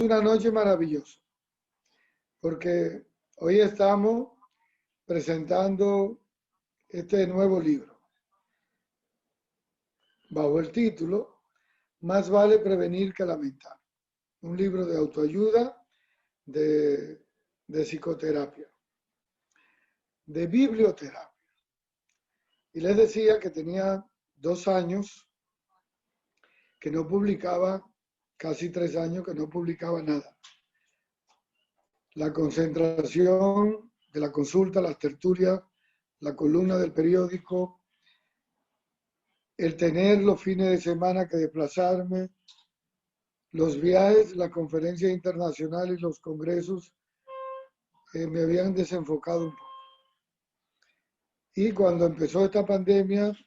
Una noche maravillosa, porque hoy estamos presentando este nuevo libro, bajo el título Más vale prevenir que lamentar. Un libro de autoayuda, de psicoterapia, de biblioterapia. Y les decía que tenía 2 años que no publicaba, casi 3 años que no publicaba nada. La concentración de la consulta, las tertulias, la columna del periódico, el tener los fines de semana que desplazarme, los viajes, las conferencias internacionales y los congresos me habían desenfocado un poco. Y cuando empezó esta pandemia,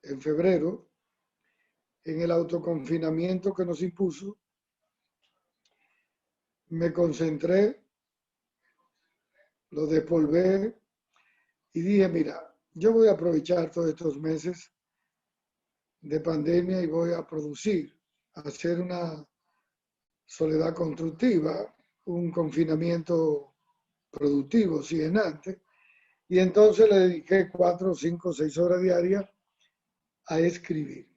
en febrero, en el autoconfinamiento que nos impuso, me concentré, lo despolvé y dije, mira, yo voy a aprovechar todos estos meses de pandemia y voy a producir, a hacer una soledad constructiva, un confinamiento productivo, silenante, y entonces le dediqué 4, 5, 6 horas diarias a escribir.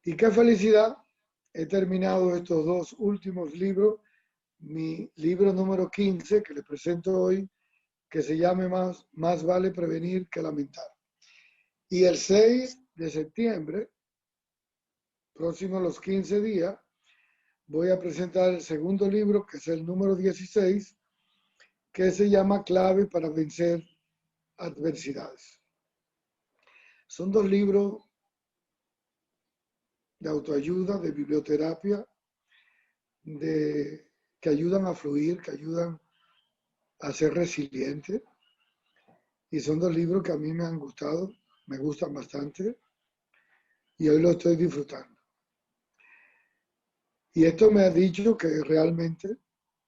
Y qué felicidad, he terminado estos 2 últimos libros, mi libro número 15 que les presento hoy, que se llama Más vale prevenir que lamentar. Y el 6 de septiembre, próximo a los 15 días, voy a presentar el segundo libro, que es el número 16, que se llama Clave para vencer adversidades. Son 2 libros de autoayuda, de biblioterapia, que ayudan a fluir, que ayudan a ser resiliente. Y son 2 libros que a mí me han gustado, me gustan bastante y hoy lo estoy disfrutando. Y esto me ha dicho que realmente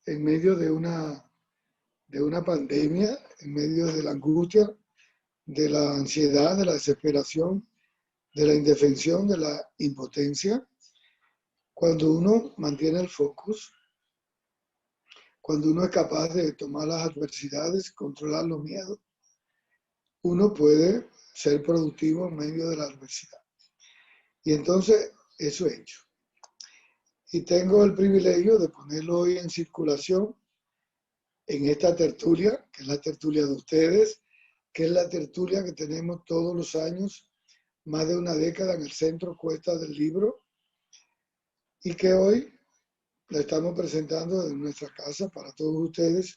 en medio de una pandemia, en medio de la angustia, de la ansiedad, de la desesperación, de la indefensión, de la impotencia, cuando uno mantiene el focus, cuando uno es capaz de tomar las adversidades, controlar los miedos, uno puede ser productivo en medio de la adversidad. Y entonces eso he hecho. Y tengo el privilegio de ponerlo hoy en circulación en esta tertulia, que es la tertulia de ustedes, que es la tertulia que tenemos todos los años, más de una década en el Centro Cuesta del Libro, y que hoy la estamos presentando en nuestra casa para todos ustedes.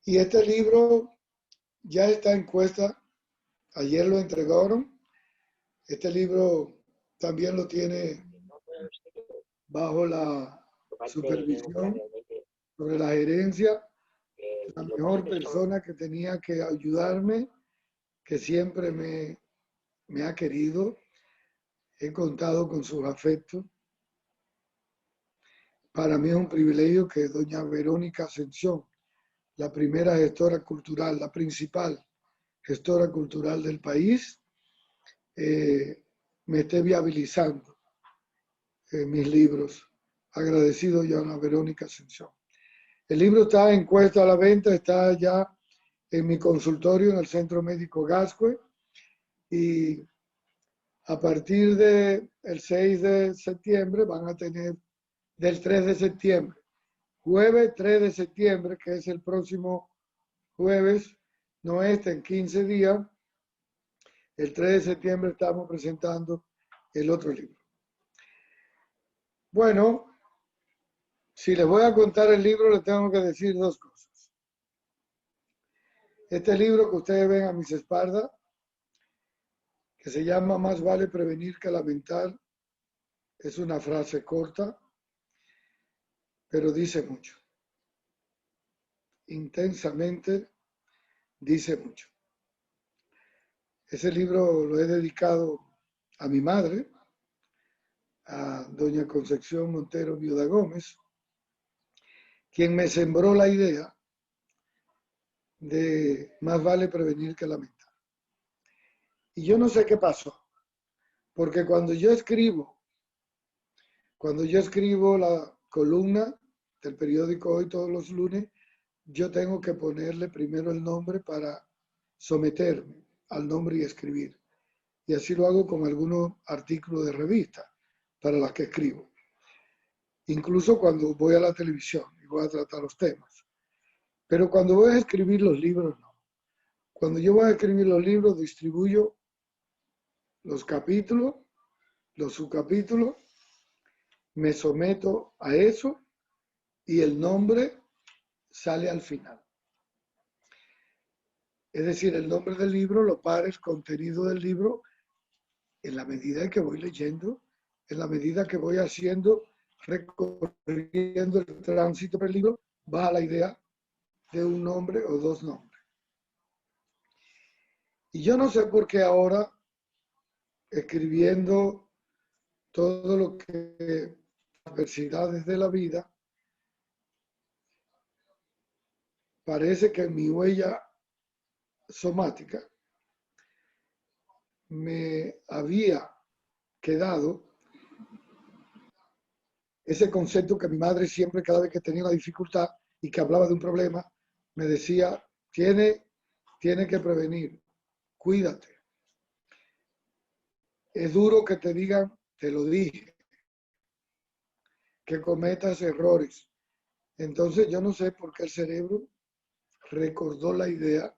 Y este libro ya está en cuesta, ayer lo entregaron. Este libro también lo tiene bajo la supervisión sobre la gerencia, la mejor persona que tenía que ayudarme, que siempre me ha querido. He contado con sus afectos. Para mí es un privilegio que doña Verónica Ascensión, la primera gestora cultural, la principal gestora cultural del país, me esté viabilizando mis libros. Agradecido yo a Ana Verónica Ascensión. El libro está en cuesta a la venta, está ya en mi consultorio en el Centro Médico Gascue, y a partir del 6 de septiembre van a tener, del 3 de septiembre, jueves 3 de septiembre, que es el próximo jueves, no este, en 15 días, el 3 de septiembre estamos presentando el otro libro. Bueno, si les voy a contar el libro, les tengo que decir 2 cosas. Este libro que ustedes ven a mis espaldas, que se llama Más vale prevenir que lamentar, es una frase corta, pero dice mucho. Intensamente dice mucho. Ese libro lo he dedicado a mi madre, a doña Concepción Montero Viuda Gómez, quien me sembró la idea de más vale prevenir que lamentar. Y yo no sé qué pasó, porque cuando yo escribo Cuando yo escribo la columna del periódico Hoy todos los lunes, yo tengo que ponerle primero el nombre para someterme al nombre y escribir. Y así lo hago con algunos artículos de revista para las que escribo. Incluso cuando voy a la televisión y voy a tratar los temas. Pero cuando voy a escribir los libros, no. Cuando yo voy a escribir los libros, distribuyo los capítulos, los subcapítulos, me someto a eso y el nombre sale al final. Es decir, el nombre del libro lo para el contenido del libro en la medida en que voy leyendo, en la medida que voy haciendo, recorriendo el tránsito del libro, va la idea de un nombre o dos nombres. Y yo no sé por qué ahora, escribiendo todo lo que adversidades de la vida, parece que mi huella somática me había quedado ese concepto que mi madre siempre, cada vez que tenía una dificultad y que hablaba de un problema, me decía, tiene que prevenir, cuídate. Es duro que te digan, te lo dije, que cometas errores. Entonces yo no sé por qué el cerebro recordó la idea,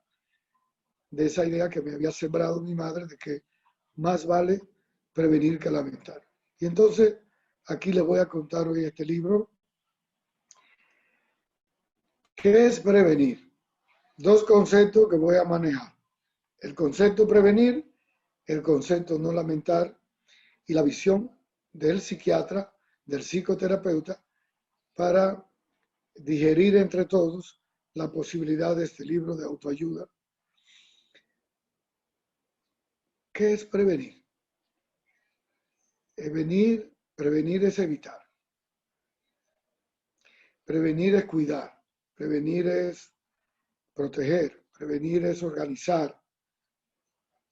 de esa idea que me había sembrado mi madre, de que más vale prevenir que lamentar. Y entonces aquí les voy a contar hoy este libro. ¿Qué es prevenir? Dos conceptos que voy a manejar. El concepto prevenir, el concepto no lamentar y la visión del psiquiatra, del psicoterapeuta, para digerir entre todos la posibilidad de este libro de autoayuda. ¿Qué es prevenir? Prevenir es evitar. Prevenir es cuidar. Prevenir es proteger. Prevenir es organizar.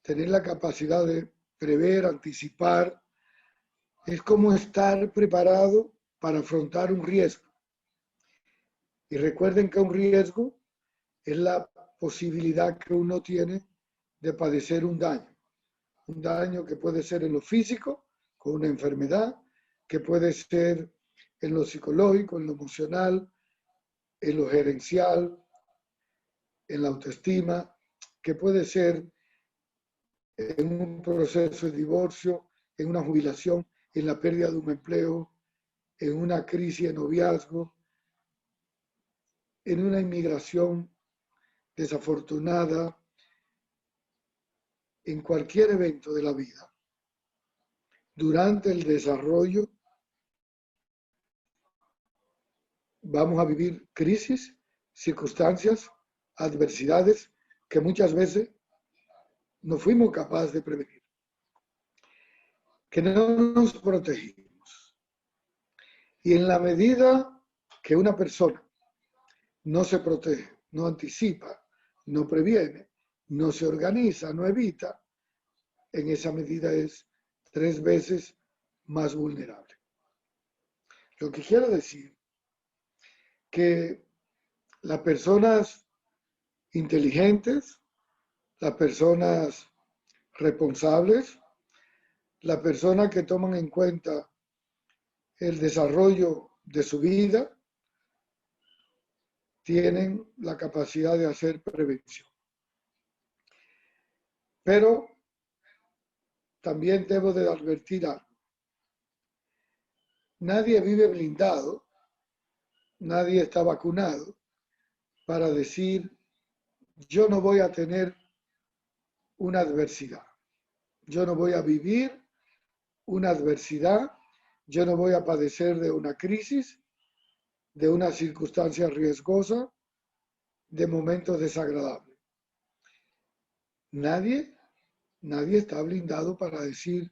Tener la capacidad de prever, anticipar. Es como estar preparado para afrontar un riesgo. Y recuerden que un riesgo es la posibilidad que uno tiene de padecer un daño que puede ser en lo físico, con una enfermedad, que puede ser en lo psicológico, en lo emocional, en lo gerencial, en la autoestima, que puede ser en un proceso de divorcio, en una jubilación, en la pérdida de un empleo, en una crisis de noviazgo, en una inmigración desafortunada, en cualquier evento de la vida. Durante el desarrollo vamos a vivir crisis, circunstancias, adversidades que muchas veces no fuimos capaces de prevenir, que no nos protegimos. Y en la medida que una persona no se protege, no anticipa, no previene, no se organiza, no evita, en esa medida es 3 veces más vulnerable. Lo que quiero decir que las personas inteligentes, las personas responsables, las personas que toman en cuenta el desarrollo de su vida, tienen la capacidad de hacer prevención. Pero también debo de advertir algo. Nadie vive blindado, nadie está vacunado para decir, yo no voy a tener una adversidad, yo no voy a vivir una adversidad, yo no voy a padecer de una crisis, de una circunstancia riesgosa, de momentos desagradables. Nadie está blindado para decir,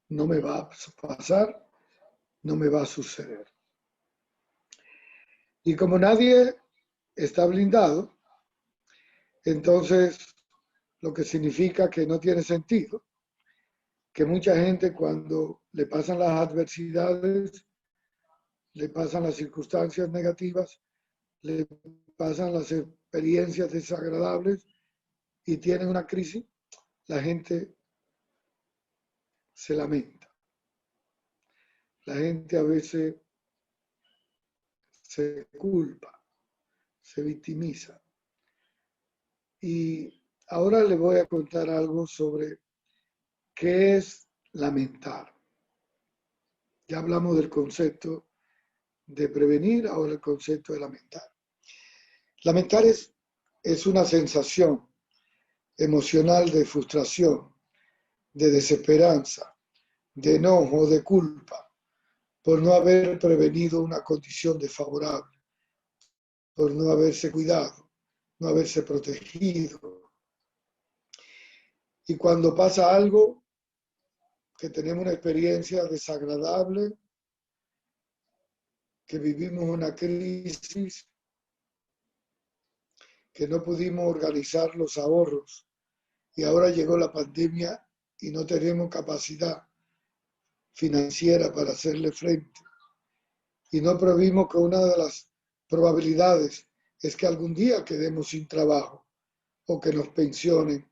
no me va a pasar, no me va a suceder. Y como nadie está blindado, entonces lo que significa que no tiene sentido, que mucha gente cuando le pasan las adversidades le pasan las circunstancias negativas, le pasan las experiencias desagradables y tienen una crisis, la gente se lamenta. La gente a veces se culpa, se victimiza. Y ahora le voy a contar algo sobre qué es lamentar. Ya hablamos del concepto de prevenir, ahora el concepto de lamentar. Lamentar es una sensación emocional de frustración, de desesperanza, de enojo, de culpa, por no haber prevenido una condición desfavorable, por no haberse cuidado, no haberse protegido. Y cuando pasa algo, que tenemos una experiencia desagradable, que vivimos una crisis, que no pudimos organizar los ahorros y ahora llegó la pandemia y no tenemos capacidad financiera para hacerle frente. Y no previmos que una de las probabilidades es que algún día quedemos sin trabajo o que nos pensionen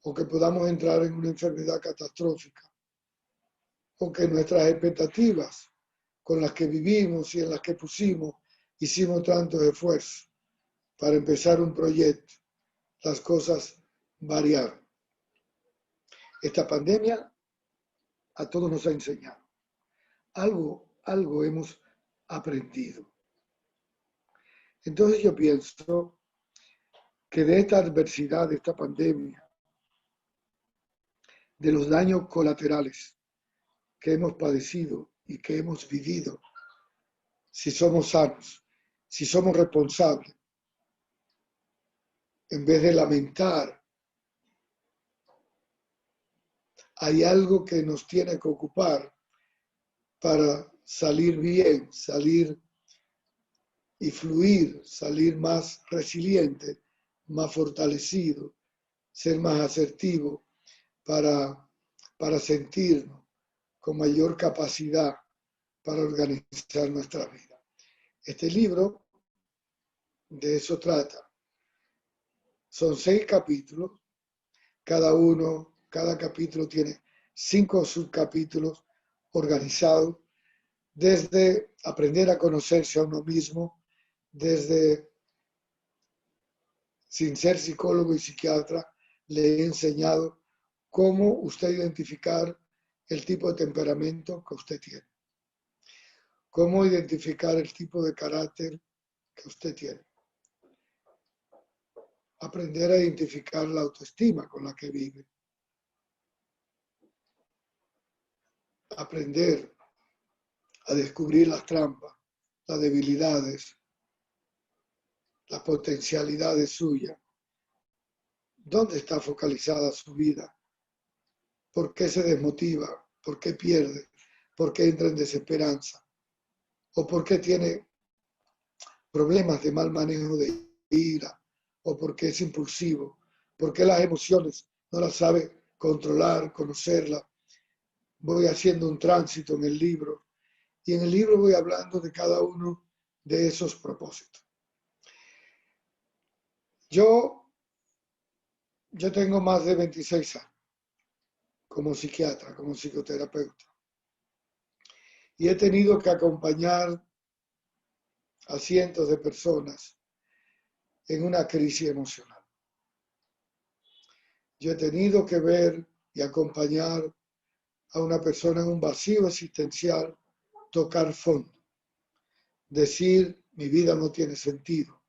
o que podamos entrar en una enfermedad catastrófica o que nuestras expectativas con las que vivimos y en las que hicimos tantos esfuerzos para empezar un proyecto, las cosas variaron. Esta pandemia a todos nos ha enseñado. Algo hemos aprendido. Entonces yo pienso que de esta adversidad, de esta pandemia, de los daños colaterales que hemos padecido y que hemos vivido, si somos sanos, si somos responsables, en vez de lamentar, hay algo que nos tiene que ocupar para salir bien, salir y fluir, salir más resiliente, más fortalecido, ser más asertivo para sentirnos con mayor capacidad para organizar nuestra vida. Este libro de eso trata. Son 6 capítulos, cada capítulo tiene 5 subcapítulos organizados desde aprender a conocerse a uno mismo, desde, sin ser psicólogo y psiquiatra, le he enseñado cómo usted identificar el tipo de temperamento que usted tiene, cómo identificar el tipo de carácter que usted tiene, aprender a identificar la autoestima con la que vive, aprender a descubrir las trampas, las debilidades, las potencialidades suyas. ¿Dónde está focalizada su vida? ¿Por qué se desmotiva? ¿Por qué pierde? ¿Por qué entra en desesperanza? ¿O por qué tiene problemas de mal manejo de ira? ¿O por qué es impulsivo? ¿Por qué las emociones no las sabe controlar, conocerlas? Voy haciendo un tránsito en el libro y en el libro voy hablando de cada uno de esos propósitos. Yo tengo más de 26 años como psiquiatra, como psicoterapeuta, y he tenido que acompañar a cientos de personas en una crisis emocional. Yo he tenido que ver y acompañar a una persona en un vacío existencial, tocar fondo, decir, mi vida no tiene sentido,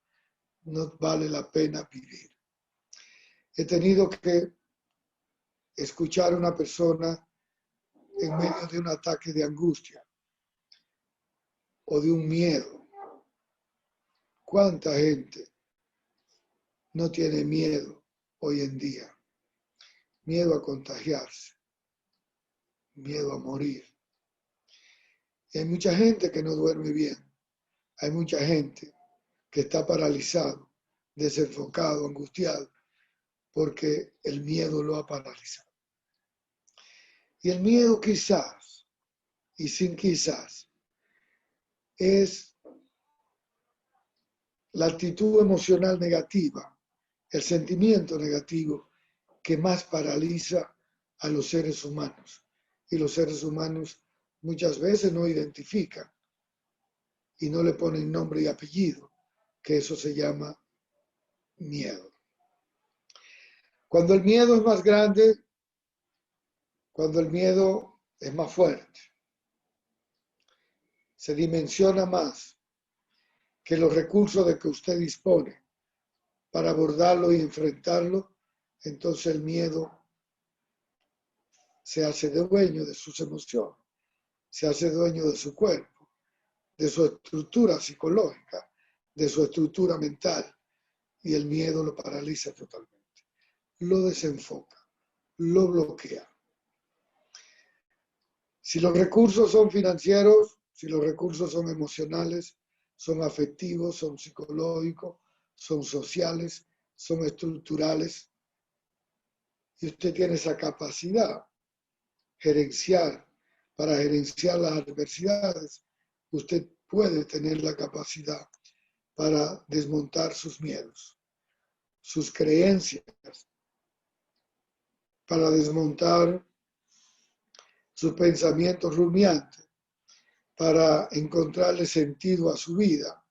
no vale la pena vivir. He tenido que escuchar a una persona en medio de un ataque de angustia o de un miedo. ¿Cuánta gente no tiene miedo hoy en día? Miedo a contagiarse, miedo a morir. Y hay mucha gente que no duerme bien. Hay mucha gente que está paralizado, desenfocado, angustiado, porque el miedo lo ha paralizado. Y el miedo quizás, y sin quizás, es la actitud emocional negativa, el sentimiento negativo que más paraliza a los seres humanos. Y los seres humanos muchas veces no identifican y no le ponen nombre y apellido, que eso se llama miedo. Cuando el miedo es más grande, cuando el miedo es más fuerte, se dimensiona más que los recursos de que usted dispone para abordarlo y enfrentarlo, entonces el miedo se hace dueño de sus emociones, se hace dueño de su cuerpo, de su estructura psicológica, de su estructura mental, y el miedo lo paraliza totalmente, lo desenfoca, lo bloquea. Si los recursos son financieros, si los recursos son emocionales, son afectivos, son psicológicos, son sociales, son estructurales, y usted tiene esa capacidad para gerenciar las adversidades, usted puede tener la capacidad para desmontar sus miedos, sus creencias, para desmontar sus pensamientos rumiantes, para encontrarle sentido a su vida,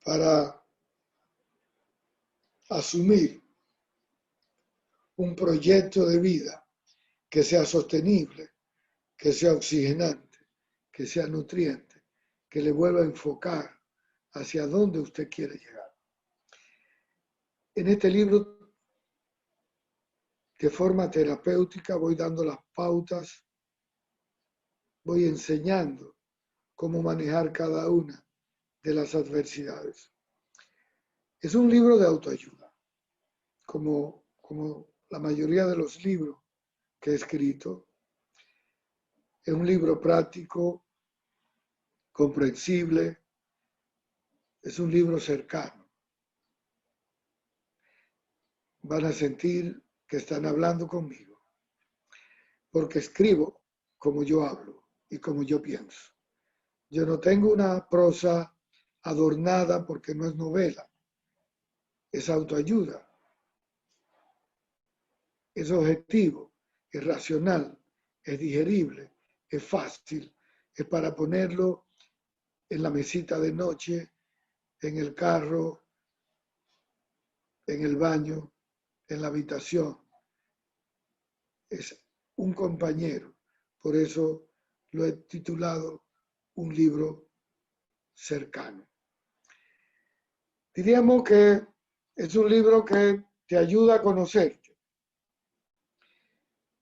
para asumir un proyecto de vida que sea sostenible, que sea oxigenante, que sea nutriente, que le vuelva a enfocar hacia dónde usted quiere llegar. En este libro, de forma terapéutica, voy dando las pautas, voy enseñando cómo manejar cada una de las adversidades. Es un libro de autoayuda, como la mayoría de los libros que he escrito. Es un libro práctico, comprensible, es un libro cercano. Van a sentir que están hablando conmigo, porque escribo como yo hablo y como yo pienso. Yo no tengo una prosa adornada porque no es novela, es autoayuda, es objetivo, es racional, es digerible, es fácil, es para ponerlo en la mesita de noche, en el carro, en el baño, en la habitación. Es un compañero, por eso lo he titulado un libro cercano. Diríamos que es un libro que te ayuda a conocerte,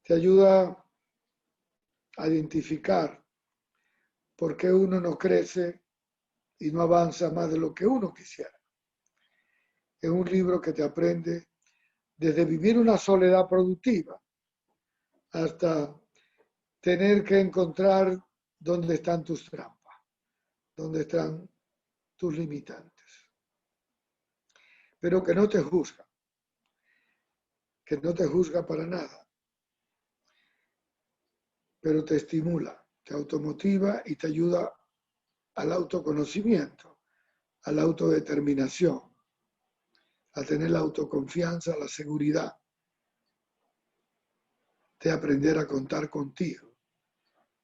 te ayuda a identificar por qué uno no crece y no avanza más de lo que uno quisiera. Es un libro que te aprende desde vivir una soledad productiva hasta tener que encontrar dónde están tus trampas, dónde están tus limitantes. Pero que no te juzga para nada, pero te estimula, te automotiva y te ayuda al autoconocimiento, a la autodeterminación, a tener la autoconfianza, la seguridad de aprender a contar contigo,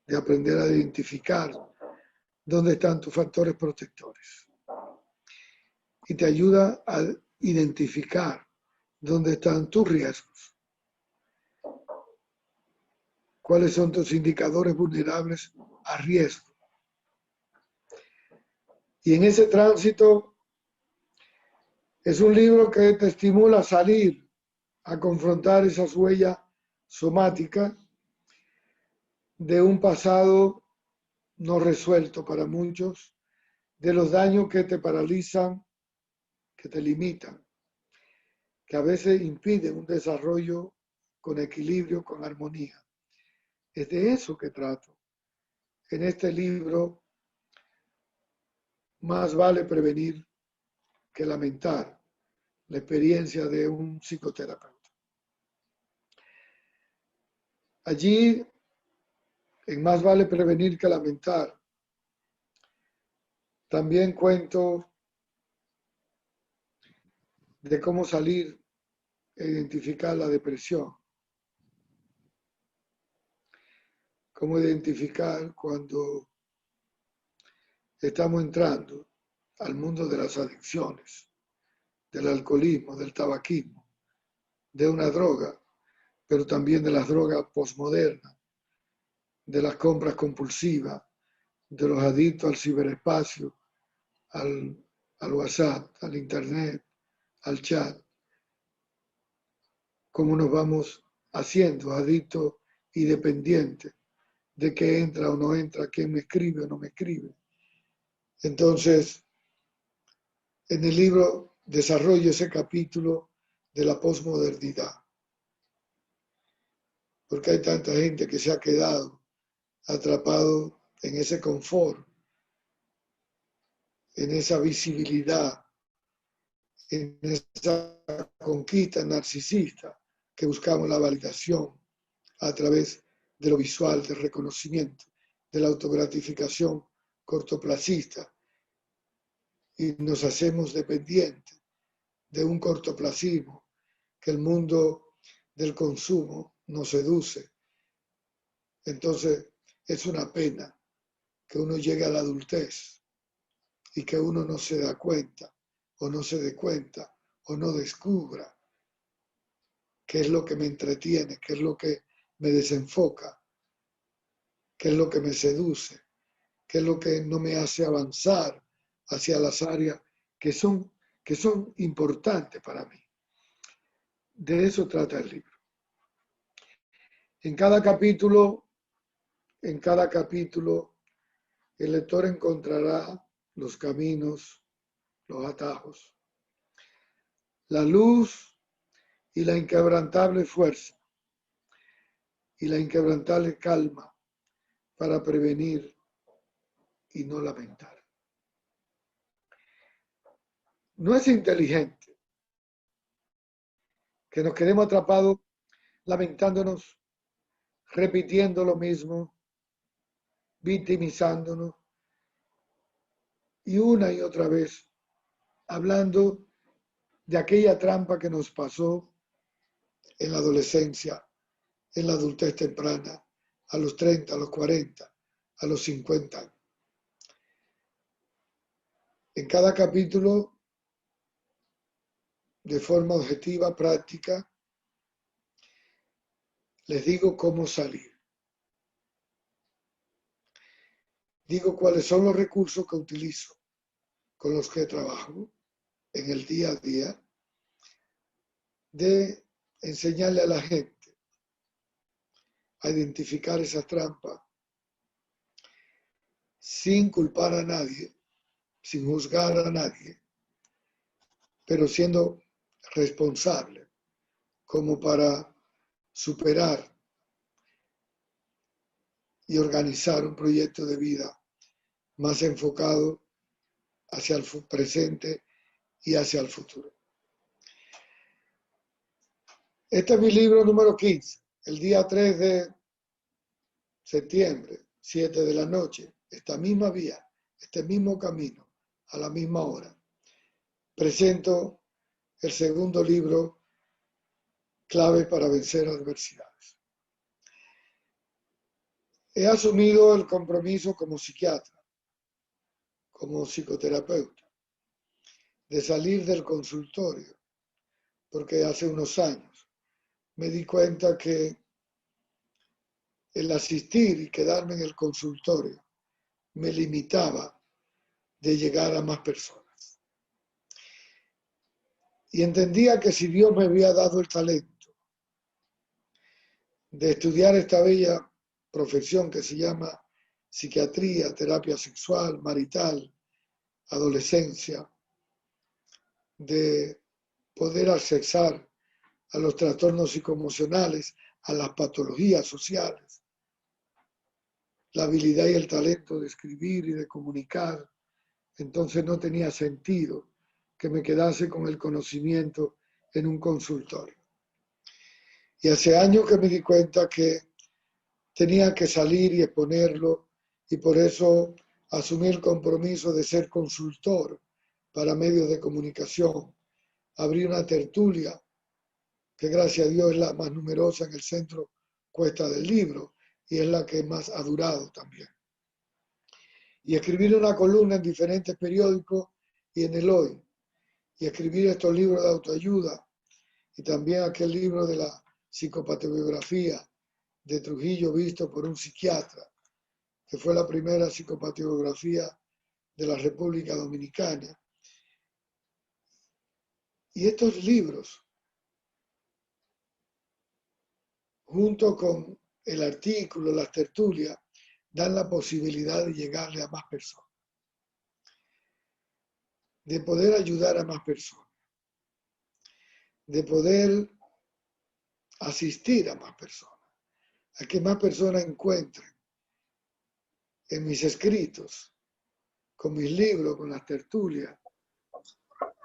de aprender a identificar dónde están tus factores protectores. Y te ayuda a identificar dónde están tus riesgos, cuáles son tus indicadores vulnerables a riesgo. Y en ese tránsito es un libro que te estimula a salir, a confrontar esas huellas somáticas de un pasado no resuelto para muchos, de los daños que te paralizan, que te limitan, que a veces impiden un desarrollo con equilibrio, con armonía. Es de eso que trato. En este libro, más vale prevenir que lamentar, la experiencia de un psicoterapeuta. Allí, en Más vale prevenir que lamentar, También cuento de cómo salir e identificar la depresión, cómo identificar cuando estamos entrando al mundo de las adicciones, del alcoholismo, del tabaquismo, de una droga, pero también de las drogas postmodernas, de las compras compulsivas, de los adictos al ciberespacio, al WhatsApp, al Internet, al chat, cómo nos vamos haciendo adictos y dependientes de qué entra o no entra, quién me escribe o no me escribe. Entonces, en el libro desarrollo ese capítulo de la posmodernidad, porque hay tanta gente que se ha quedado atrapado en ese confort, en esa visibilidad, en esa conquista narcisista que buscamos la validación a través de lo visual, del reconocimiento, de la autogratificación cortoplacista, y nos hacemos dependientes de un cortoplacismo que el mundo del consumo nos seduce. Entonces es una pena que uno llegue a la adultez y que uno no se da cuenta o no se dé cuenta o no descubra qué es lo que me entretiene, qué es lo que me desenfoca, qué es lo que me seduce, qué es lo que no me hace avanzar hacia las áreas que son importantes para mí. De eso trata el libro. En cada capítulo, el lector encontrará los caminos, los atajos, la luz y la inquebrantable fuerza y la inquebrantable calma para prevenir y no lamentar. No es inteligente que nos quedemos atrapados lamentándonos, repitiendo lo mismo, victimizándonos y una y otra vez hablando de aquella trampa que nos pasó en la adolescencia, en la adultez temprana, a los 30, a los 40, a los 50 años. En cada capítulo, de forma objetiva, práctica, les digo cómo salir. Digo cuáles son los recursos que utilizo, con los que trabajo en el día a día, de enseñarle a la gente a identificar esas trampas sin culpar a nadie, sin juzgar a nadie, pero siendo responsable como para superar y organizar un proyecto de vida más enfocado hacia el presente y hacia el futuro. Este es mi libro número 15, el día 3 de septiembre, 7 de la noche, esta misma vía, este mismo camino, a la misma hora. Presento el segundo libro, Clave para vencer adversidades. He asumido el compromiso como psiquiatra, como psicoterapeuta, de salir del consultorio, porque hace unos años me di cuenta que el asistir y quedarme en el consultorio me limitaba de llegar a más personas. Y entendía que si Dios me había dado el talento de estudiar esta bella profesión que se llama psiquiatría, terapia sexual, marital, adolescencia, de poder accesar a los trastornos psicoemocionales, a las patologías sociales, la habilidad y el talento de escribir y de comunicar, entonces no tenía sentido que me quedase con el conocimiento en un consultorio. Y hace años que me di cuenta que tenía que salir y exponerlo, y por eso asumí el compromiso de ser consultor para medios de comunicación. Abrí una tertulia, que gracias a Dios es la más numerosa en el centro Cuesta del Libro y es la que más ha durado también. Y escribir una columna en diferentes periódicos y en el Hoy. Y escribir estos libros de autoayuda y también aquel libro de la psicopatobiografía de Trujillo visto por un psiquiatra, que fue la primera psicopatobiografía de la República Dominicana. Y estos libros, junto con el artículo, las tertulias, dan la posibilidad de llegarle a más personas, de poder ayudar a más personas, de poder asistir a más personas, a que más personas encuentren en mis escritos, con mis libros, con las tertulias,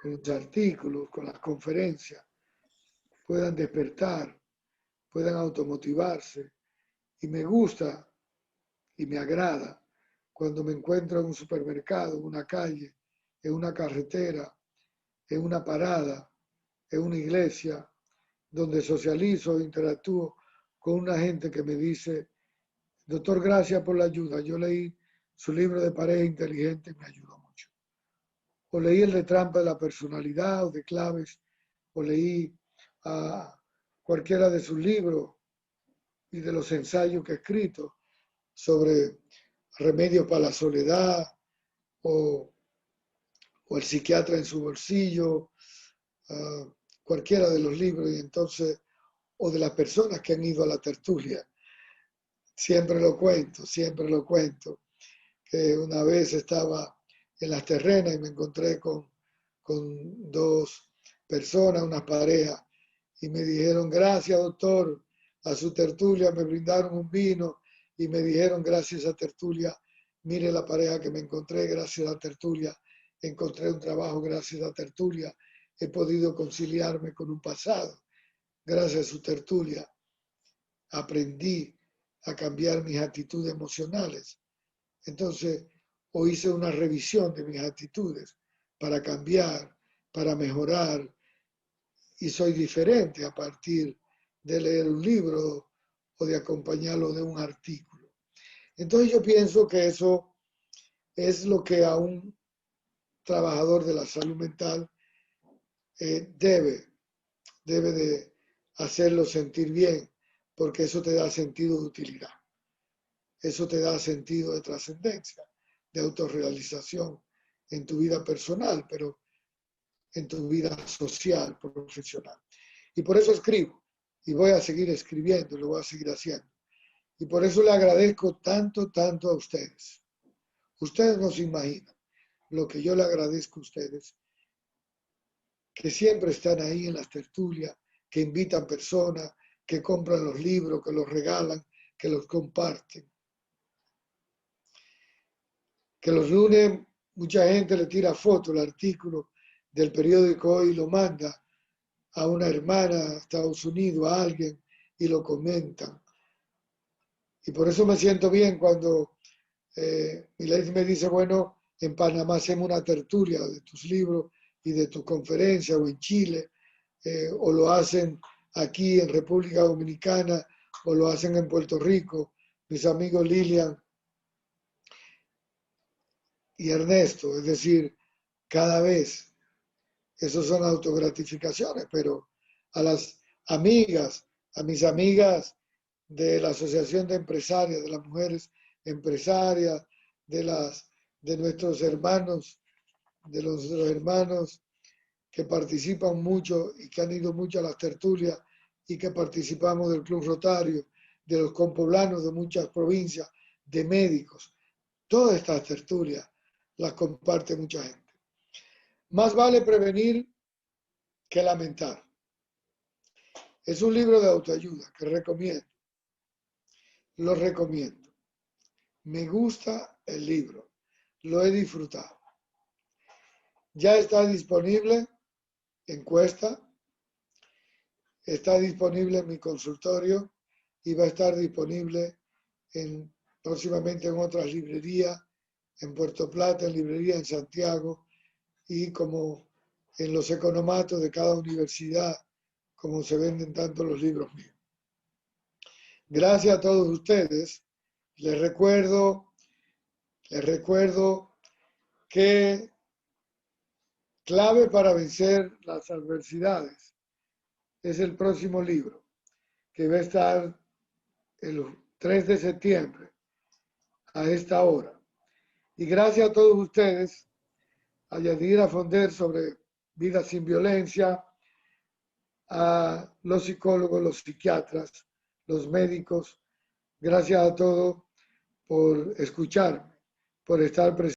con los artículos, con las conferencias, puedan despertar, puedan automotivarse. Y me gusta y me agrada cuando me encuentro en un supermercado, en una calle, en una carretera, en una parada, en una iglesia, donde socializo, interactúo con una gente que me dice, doctor, gracias por la ayuda. Yo leí su libro de pareja inteligente y me ayudó mucho. O leí el de trampa de la personalidad o de claves, o leí cualquiera de sus libros y de los ensayos que he escrito sobre remedios para la soledad o el psiquiatra en su bolsillo, cualquiera de los libros, y entonces, o de las personas que han ido a la tertulia. Siempre lo cuento, que una vez estaba en las terrenas y me encontré con dos personas, una pareja, y me dijeron, gracias doctor, a su tertulia me brindaron un vino y me dijeron, gracias a tertulia, mire la pareja que me encontré, gracias a tertulia, encontré un trabajo, gracias a tertulia, he podido conciliarme con un pasado, gracias a su tertulia, aprendí a cambiar mis actitudes emocionales. Entonces, hoy hice una revisión de mis actitudes para cambiar, para mejorar, y soy diferente a partir de leer un libro o de acompañarlo de un artículo. Entonces yo pienso que eso es lo que a un trabajador de la salud mental debe de hacerlo sentir bien, porque eso te da sentido de utilidad, eso te da sentido de trascendencia, de autorrealización en tu vida personal, pero en tu vida social, profesional. Y por eso escribo, y voy a seguir escribiendo, lo voy a seguir haciendo. Y por eso le agradezco tanto, tanto a ustedes. Ustedes no se imaginan lo que yo le agradezco a ustedes, que siempre están ahí en las tertulias, que invitan personas, que compran los libros, que los regalan, que los comparten. Que los lunes mucha gente le tira foto, el artículo del periódico Hoy lo manda a una hermana a Estados Unidos, a alguien, y lo comentan. Y por eso me siento bien cuando Milady me dice, bueno, en Panamá hacemos una tertulia de tus libros y de tus conferencias, o en Chile, o lo hacen aquí en República Dominicana, o lo hacen en Puerto Rico. Mis amigos Lilian y Ernesto, es decir, cada vez, esos son autogratificaciones, pero a las amigas, a mis amigas de la Asociación de Empresarias, de las mujeres empresarias, de nuestros hermanos, de los hermanos que participan mucho y que han ido mucho a las tertulias y que participamos del Club Rotario, de los compoblanos de muchas provincias, de médicos. Todas estas tertulias las comparte mucha gente. Más vale prevenir que lamentar. Es un libro de autoayuda que recomiendo. Lo recomiendo. Me gusta el libro. Lo he disfrutado. Ya está disponible encuesta. Está disponible en mi consultorio y va a estar disponible próximamente en otras librerías en Puerto Plata, en librería en Santiago, y como en los economatos de cada universidad, como se venden tanto los libros míos. Gracias a todos ustedes. Les recuerdo que clave para vencer las adversidades es el próximo libro, que va a estar el 3 de septiembre a esta hora. Y gracias a todos ustedes, a Yadira Fonder sobre vida sin violencia, a los psicólogos, los psiquiatras, los médicos. Gracias a todos por escucharme, por estar presente.